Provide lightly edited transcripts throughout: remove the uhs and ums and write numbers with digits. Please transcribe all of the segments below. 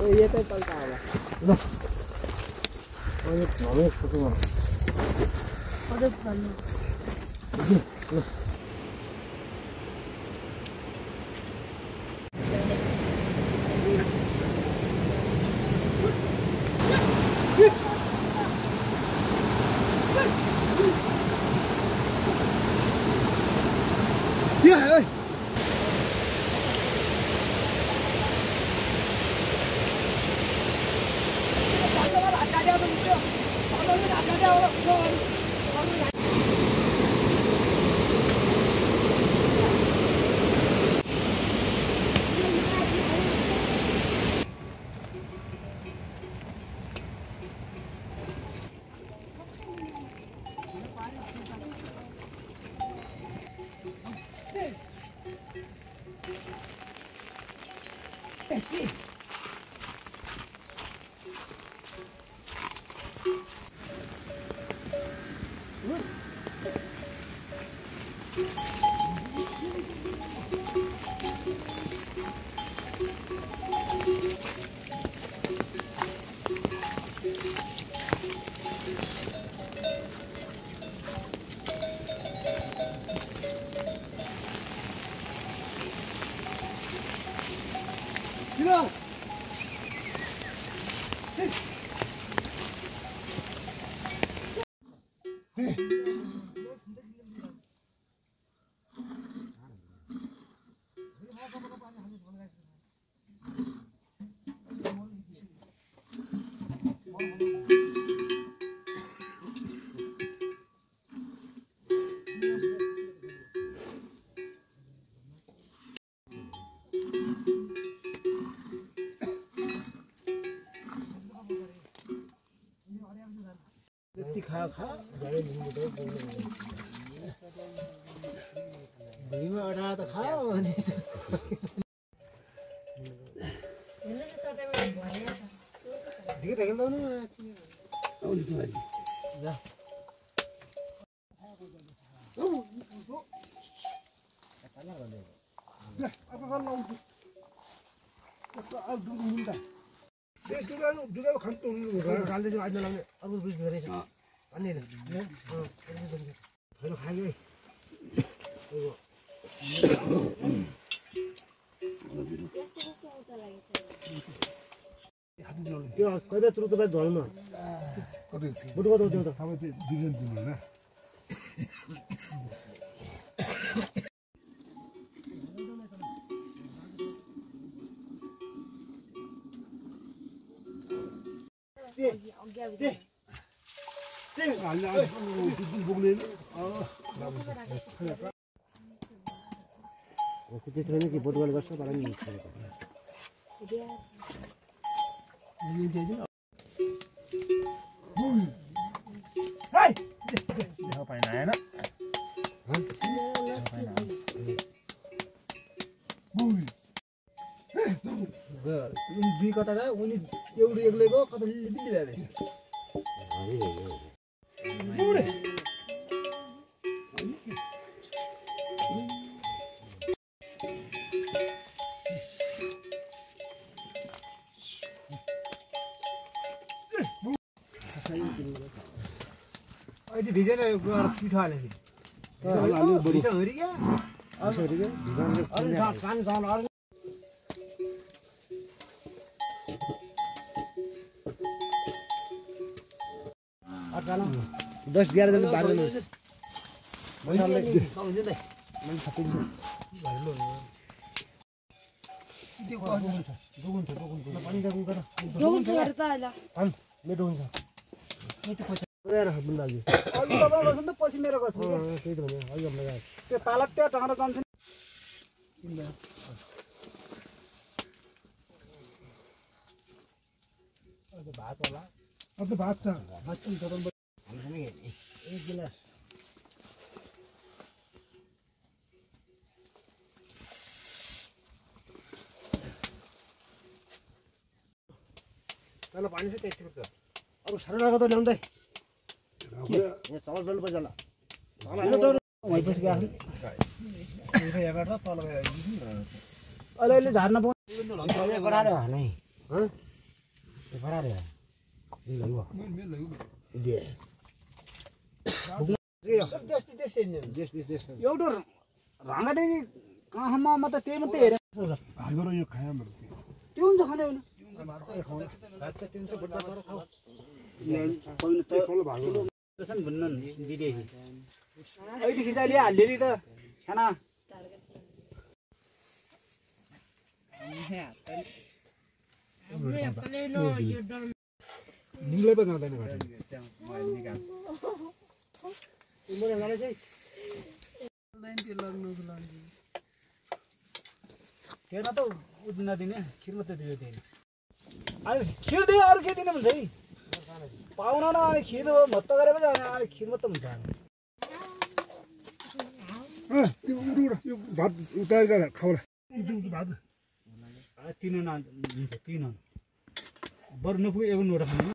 यतै पल्टा होला ल अनि नभए फोटो गर्नु अझै भन्नु ल ơi खा खा जाने दिन तो भुइँमा अडा त खाओ अनि दिके त खेल्दैन आउनु त भाइ जा ल अब गर्न आउँछु अब दुगु मुन्टा दुगु खन्त हुनु गाल्दै चाहिँ आज लाग्ने अर्को बिस गरेछ अनि हैन हैन खाइए त्यो कहिले तुरु त धर्न बुटको त त्यो त तपाईँ त्यो दिनु दिनु हैन त्यो छैन कि फुटबल गर्छ तर नि दुई कता गयो उनी एउटी एक्लै गयो कता लिली भए अहिले भिजेर गएर पिठो हाल्यो नि भिसहरी क्या भिसहरी क्या भिजाउनु कान चाल अरु 10 11 जन 12 जन पछि मेरो त्यो तालक त्यहाँ टाढा जान्छ भात होला अब त भात छ भात पनि तपाईँ एक गिलास चलो पानी से टेस्ट गर्छ अब सरला त ल्याउँदै यो चामल बेल्नु पर्छ ल वही पछि गयो यहाँ तल अहिले झार्न पाउँदैन बनाएर हानै फरारे नि लैवा मेरो लैउ दे सब देश विदेश एउटा राँगाले कहाँमा म त त्यही मात्रै हेरेँ हाइगरो यो खाया मेरो त्यो हुन्छ खाने होइन रास्ता 300 बट्टा पर खाऊ पहिलो त ठुलो भागो छन् भन्न विदेशी अहिले खिचाइले हाल्यो नि त खाना निलै पो जाँदैन घाटो तिम्रो लाले चाहिँ तेल त उठ्न नदिने खिर मात्रै दियो त्यही अनि खिर दियो अरू के दिनु हुन्छ है पाउन न अनि खिर हो भत्त गरेर पनि अनि खिर मात्रै हुन्छ त्यो उडु यो भात उतार गरेर खाउला भात तिन हुन्छ तिन बरु नपुगे एक नोटा खानु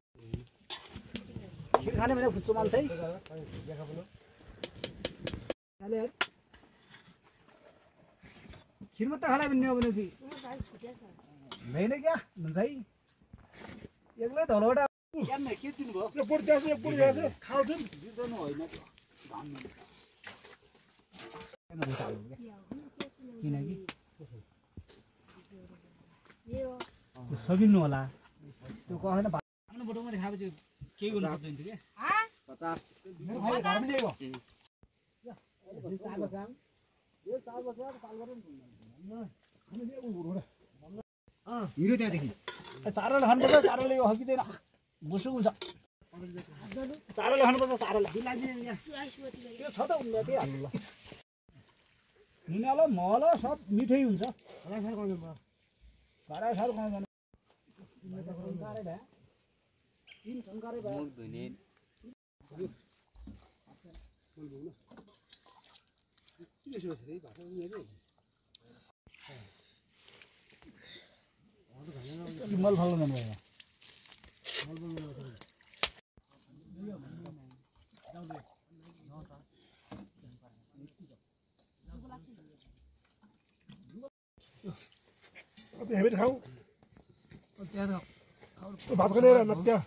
खिर खाने भने खुच्चो मान्छ है खिर मात्रै खाला पनि भने चाहिँ हुँदैन क्या हुन्छ है एक्लै धलौटा के दिनुभयो यो पुड जाछ यो पुड जाछ खाउँछु दिनु होइन किनकि सकिन्नु होला त्यो कहेन आफ्नो बटो मात्रै खाएपछि केही गर्नु सक्दैन थियो क्या 50 हिरो त्यहाँदेखि चारोले खानुपर्छ चारोले यो हकिँदैन बुसु हुन्छ चारोले खानुपर्छ चारोले त्यो छ त उनीहरू त्यही हाल्नु ल निनाल मल सब मिठै हुन्छ घरै साह्रो खानु मल फल्नु जानु अब हेबिट खाऊ भात खाने नत्या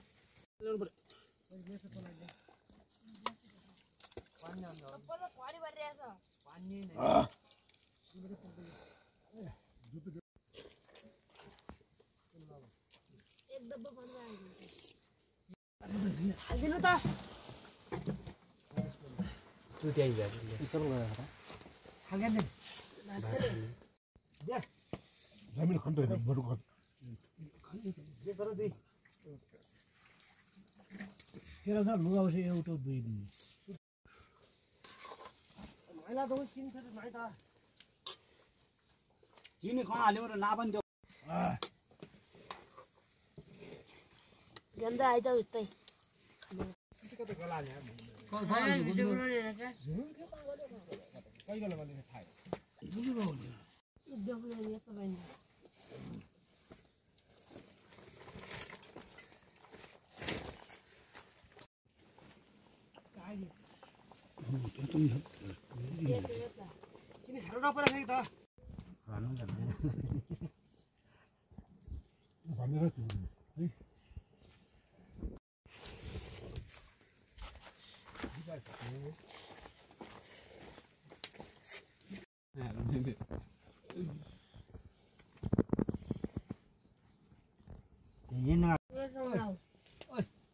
जमिन खन्त होइन बरु खन्त तेह्र छ लुगाउँछ एउटा दुई दिन चिनी कहाँ हाल्यो र ना पनि त्यो गन्दा आइज उतै चिनी साह्रो नपरेको छ त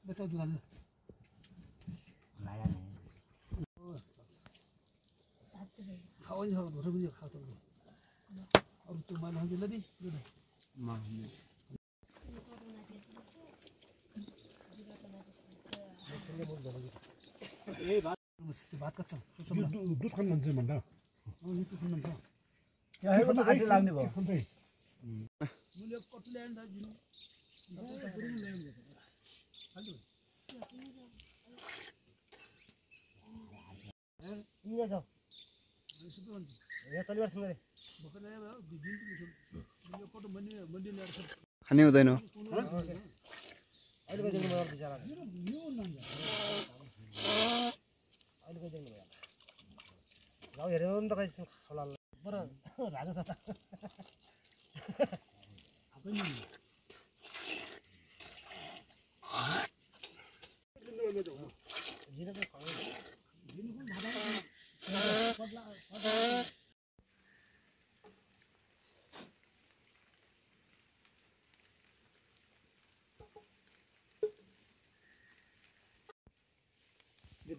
बताउ दुकान लाया नहीं खाओ जो रोटी भी खाओ तो और तुम मान हम जल्दी मां ए बात का छ दुध खान मान्छे भन्दा दुध खान मान्छे क्या है त आइले लाग्ने भयो खन्दै मुले कटु ल्याइन दा दिनु खाने हुँदैन हेरेर नि त खै खोला बरु राजा छ त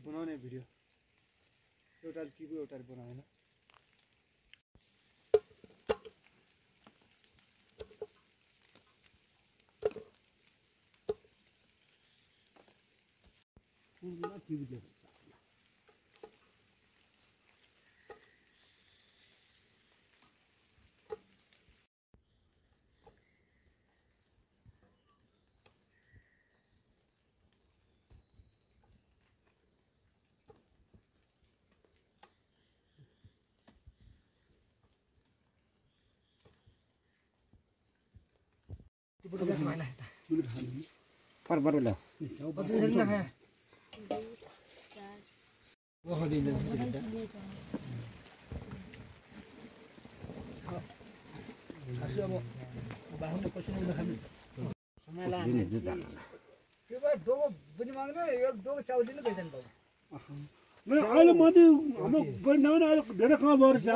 बनाउने भिडियो एउटा टिपो एउटा बनाएन पर पर ले अहिले म त हाम्रो गइनौ न अहिले धेरै कहाँ भएर छ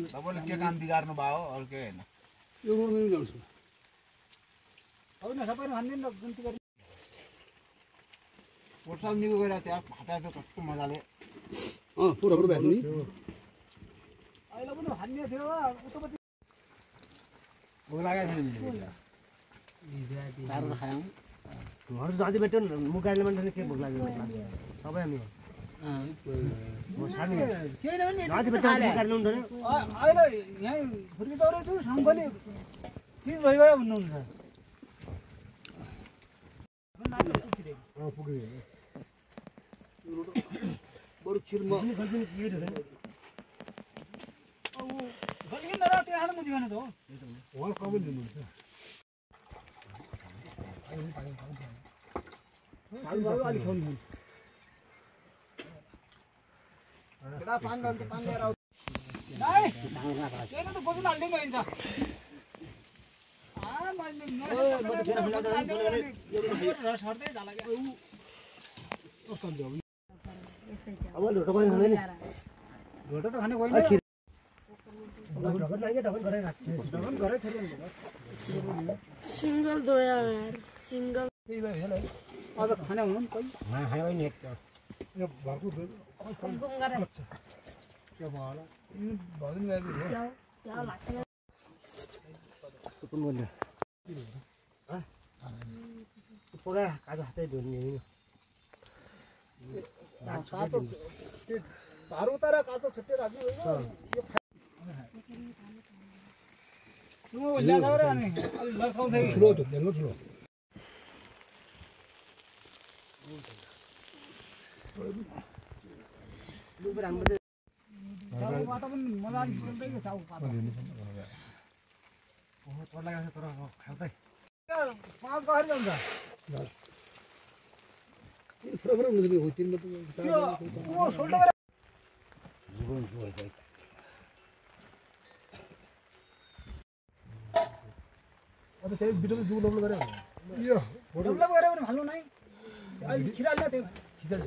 तपाईँले के काम बिगार्नु भयो अरू के होइन होइन सबैले भन्दैन गन्ती गर्ने पोर्साल निको गएर त्यहाँ हटाएको कस्तो मजाले पुरा पुरा भ्यास नि अहिले पनि हान्ने थियो उतापट्टि भोक लागेको छैन चारो खायौँ घर जाँदै बेट्यो मुगाले मान्छेले के भोक लाग्यो सबै हामी अहिले यहीँ फुर्किँदो छु साङ्गोले चिज भइगयो भन्नुहुन्छ बरु खिरमा फर्किँदैन र त्यहाँ आएर मुजी खाने त हो उहाँ कमै दिनुहुन्छ अलिक खाउनु पान लिएर आऊ त बोक्नु हाल्दै गइन्छ सर्दै जाला अब ढोटो पनि खाँदैन ढोटो त खाने गएन सिंगल दो यार सिंगल अब खाने हुनु नि कोही पका काजु हातै धुने काँचो भारू उतार काँचो छुट्टै राख्नु सुँगो ल्याएको र अनि अलि लर्काउँदै ठुलो ठुलो ठुलो साउको पाता पनि मजाले खिच्दै के साउको पाता तर लगाएको छ तर खाँदै 5 गहरी जान्छ पुरा हुन्छ नि हो 3 मा ओ सोल्डर अब त्यही भिडियोमा जुम डबल गरे यो फोटो गरे पनि फाल्नु नै अहिले खिराल्ला त्यो खिचाल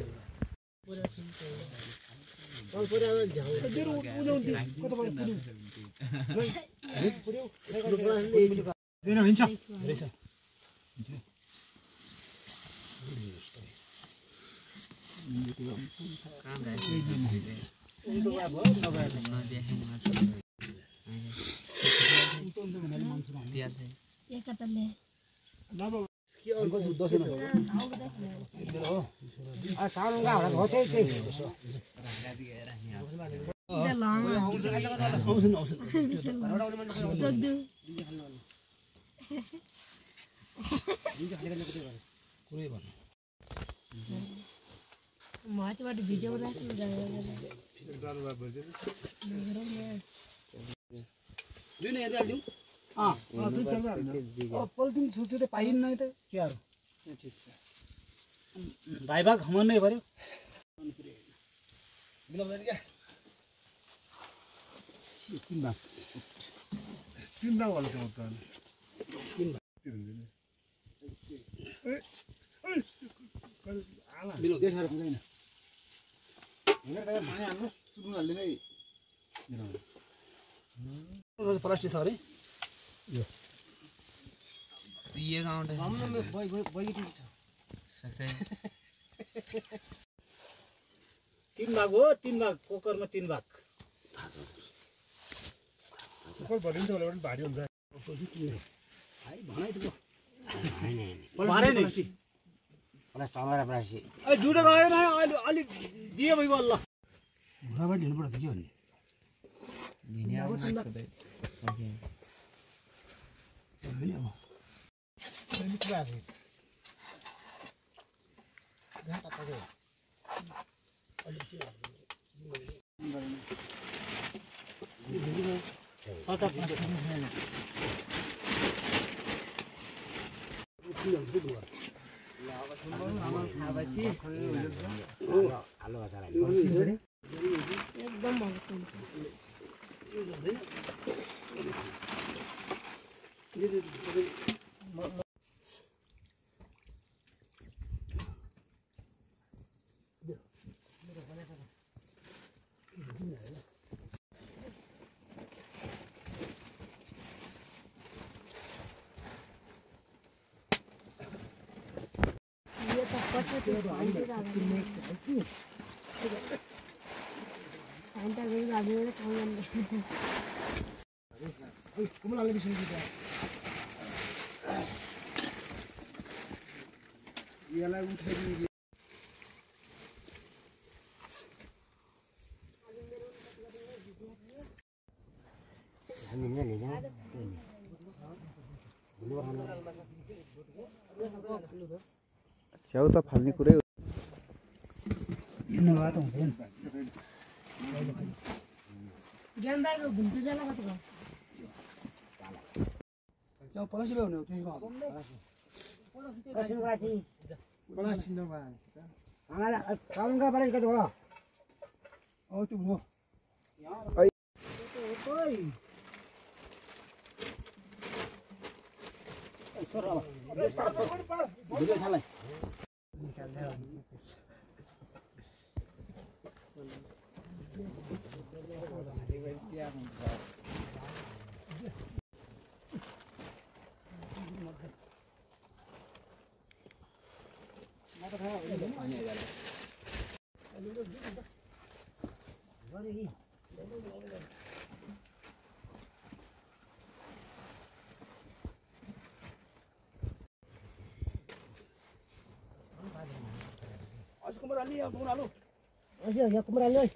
माथिबाट भिडियो बनाइछु पोलिथिन छुट्टै पाइन्न त के अरू ठिक छ भाइ भाग खमाउनै पर्यो तीन दाम वाला था प्लास्टिक छ अरे ये काउंट है हमने में बॉय की टीम सक्सेस 3 भाग हो 3 भाग कोकरमा 3 भाग सुपर भलिन्छ भने पनि भारी हुन्छ भाइ भनाइ त भारे नि होला समरा प्रासी ए जुडो गयो न अलि दियो भइगयो ल भुराबाट लिनु पर्छ के भन्ने दिने अब ओके हैन अब अनि के आछ गाता पक्यो अलि चाहिँ सचा एकदम मजा हुन्छ ये त पछि त्यो हाइटे हाइटे गयो हामीले खाउन ओइ कुमलाले बिसि दिन्छ यसलाई उठाइदिनु च्याउ त फाल्ने कुरै हिँड्नु भए त हुँदैन ज्ञान दाइको घुम्नु जाला कति भयो च्याउ पलासी ल्याउने हो त्यही पलासी नभए कालुङ्गा परेछ कति हो औ त्यो हो या कुमरा लै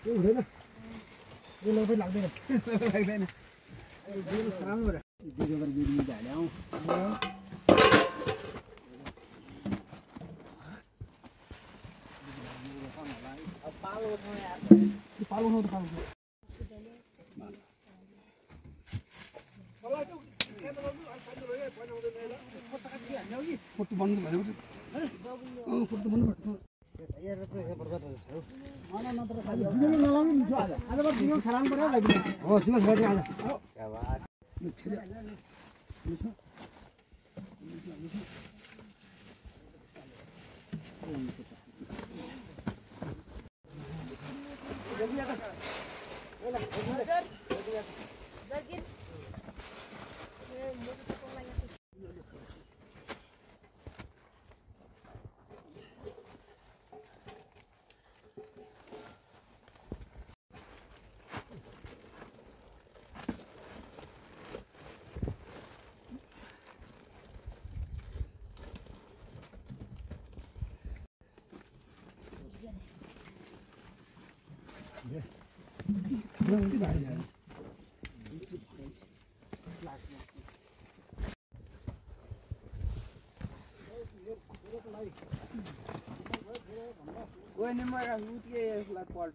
त्यो हुँदैन यो labai लाग्दैन लाग्दैन यो राम्रो र भिडियो गरेर भिडियो हाले आऊ पालो उठाउनु त पालो फोटो बन्द भयो फोटो बन्द पर्छ Gue ini mah rugi ya flat pol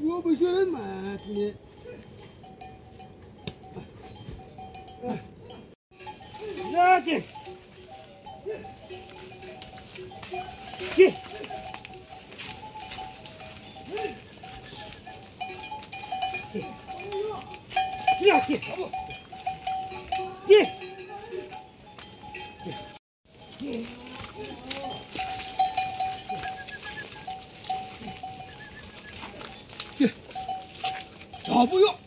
我不喜欢买你。那这，去，呀去，去。好不用。